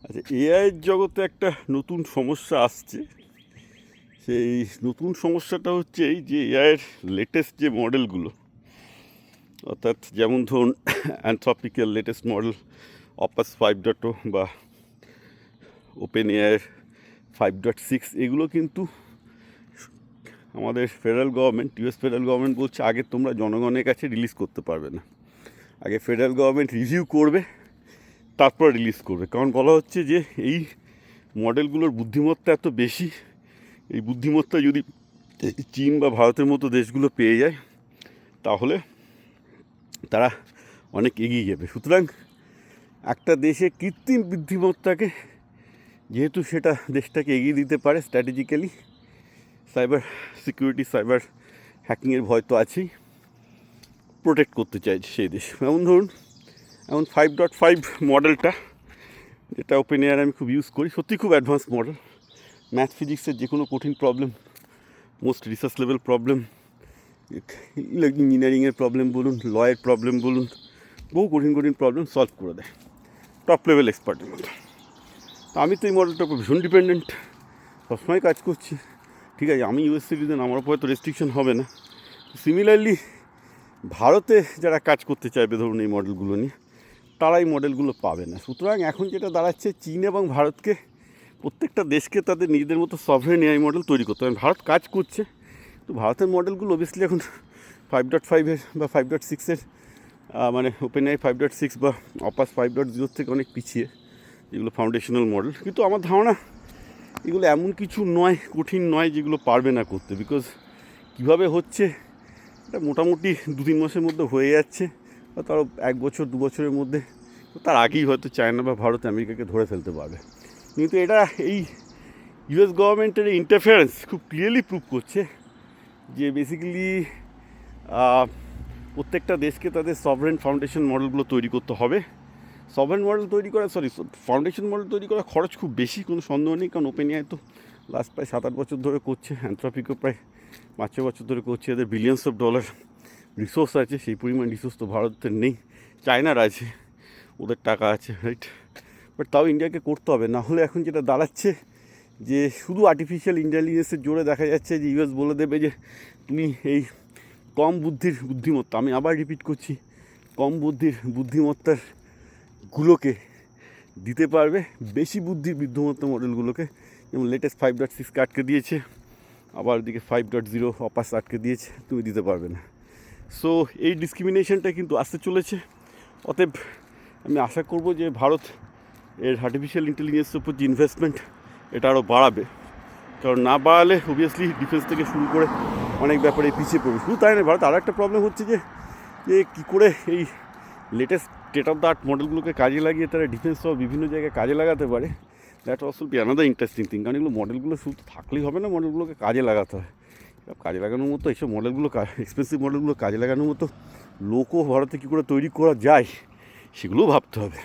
আচ্ছা, এআইয়ের জগতে একটা নতুন সমস্যা আসছে। সেই নতুন সমস্যাটা হচ্ছে এই যে এআইয়ের লেটেস্ট যে মডেলগুলো, অর্থাৎ যেমন ধরুন অ্যানথ্রপিকের লেটেস্ট মডেল অপাস 5.0 বা ওপেন এআইয়ের 5.6, এগুলো কিন্তু আমাদের federal government, US federal government বলছে আগে তোমরা জনগণের কাছে রিলিজ করতে পারবে না, আগে ফেডারেল গভর্নমেন্ট রিভিউ করবে তারপর রিলিজ করবে। কারণ বলা হচ্ছে যে এই মডেলগুলোর বুদ্ধিমত্তা এত বেশি, এই বুদ্ধিমত্তা যদি চীন বা ভারতের মতো দেশগুলো পেয়ে যায় তাহলে তারা অনেক এগিয়ে যাবে। সুতরাং একটা দেশে কৃত্রিম বুদ্ধিমত্তাকে যেহেতু সেটা দেশটাকে এগিয়ে দিতে পারে স্ট্র্যাটেজিক্যালি, সাইবার সিকিউরিটি, সাইবার হ্যাকিংয়ের ভয় তো আছেই, প্রোটেক্ট করতে চাইছে সেই দেশ। যেমন ধরুন এমন 5.5 মডেলটা, যেটা ওপেন এআই আমি খুব ইউজ করি, সত্যি খুব অ্যাডভান্স মডেল। ম্যাথ ফিজিক্সের যে কোনো কঠিন problem, most research level problem, ইঞ্জিনিয়ারিংয়ের প্রবলেম বলুন, লয়ের প্রবলেম বলুন, বহু কঠিন কঠিন প্রবলেম সলভ করে দেয় টপ লেভেল এক্সপার্টের মতো। তো আমি তো এই মডেলটার উপর ভীষণ ডিপেন্ডেন্ট, সবসময় কাজ করছি। ঠিক আছে, আমি ইউএস সিটিজেন, আমার উপরে তো রেস্ট্রিকশন হবে না। সিমিলারলি ভারতে যারা কাজ করতে চাইবে ধরুন এই মডেলগুলো নিয়ে, তারা এই মডেলগুলো পাবে না। সুতরাং এখন যেটা দাঁড়াচ্ছে, চীন এবং ভারতকে, প্রত্যেকটা দেশকে তাদের নিজেদের মতো সভরেন এআই মডেল তৈরি করতে হবে। ভারত কাজ করছে, তো ভারতের মডেলগুলো অবভিয়াসলি এখন 5.5-এর বা 5.6-এর মানে ওপেন এআই 5.6 বা অপাস 5.0 থেকে অনেক পিছিয়ে, যেগুলো ফাউন্ডেশনাল মডেল। কিন্তু আমার ধারণা এগুলো এমন কিছু নয়, কঠিন নয় যেগুলো পারবে না করতে। বিকজ কীভাবে হচ্ছে এটা মোটামুটি 2-3 মাসের মধ্যে হয়ে যাচ্ছে, বা তারও 1 বছর 2 বছরের মধ্যে, তো তার আগেই হয়তো চায়না বা ভারত আমেরিকাকে ধরে ফেলতে পারবে। কিন্তু এটা এই ইউএস গভর্নমেন্টের ইন্টারফারেন্স খুব ক্লিয়ারলি প্রুভ করছে যে বেসিক্যালি প্রত্যেকটা দেশকে তাদের সভরেন ফাউন্ডেশন মডেলগুলো তৈরি করতে হবে। সভরেন মডেল তৈরি করা, ফাউন্ডেশন মডেল তৈরি করা খরচ খুব বেশি, কোনো সন্দেহ নেই। কারণ ওপেন এআই তো লাস্ট প্রায় 7-8 বছর ধরে করছে, অ্যানথ্রপিকও প্রায় 5-6 বছর ধরে করছে। এদের বিলিয়ন্স অফ ডলার রিসোর্স আছে, সেই পরিমাণ রিসোর্স তো ভারতের নেই, চায়নার আছে, ওদের টাকা আছে, রাইট? বাট তাও ইন্ডিয়াকে করতে হবে। না হলে এখন যেটা দাঁড়াচ্ছে যে শুধু আর্টিফিশিয়াল ইন্টেলিজেন্সের জোরে দেখা যাচ্ছে যে ইউএস বলে দেবে যে তুমি এই কম বুদ্ধির বুদ্ধিমত্তা, আমি আবার রিপিট করছি, কম বুদ্ধির বুদ্ধিমত্তার গুলোকে দিতে পারবে বেশি বুদ্ধির বুদ্ধিমত্তা মডেলগুলোকে। যেমন লেটেস্ট 5.6কে আটকে দিয়েছে, আবার ওদিকে 5.0 অপাস আটকে দিয়েছে, তুমি দিতে পারবে না। সো এই ডিসক্রিমিনেশনটা কিন্তু আসতে চলেছে। অতএব আমি আশা করব যে ভারত এর আর্টিফিশিয়াল ইন্টেলিজেন্সের উপর যে ইনভেস্টমেন্ট, এটা আরও বাড়াবে। কারণ না বাড়ালে অবভিয়াসলি ডিফেন্স থেকে শুরু করে অনেক ব্যাপারে পিছিয়ে পড়বে। শুধু তাই নয়, ভারত আরও একটা প্রবলেম হচ্ছে যে কী করে এই latest state of the art মডেলগুলোকে কাজে লাগিয়ে তারা ডিফেন্স সহ বিভিন্ন জায়গায় কাজে লাগাতে পারে। That also be another interesting thing. কারণ এগুলো মডেলগুলো শুধু থাকলেই হবে না, মডেলগুলোকে কাজে লাগাতে হয়। কাজে লাগানোর মতো এইসব মডেলগুলো, এক্সপেন্সিভ মডেলগুলো কাজে লাগানোর মতো লোকও ভারতে কী করে তৈরি করা যায় সেগুলোও ভাবতে হবে।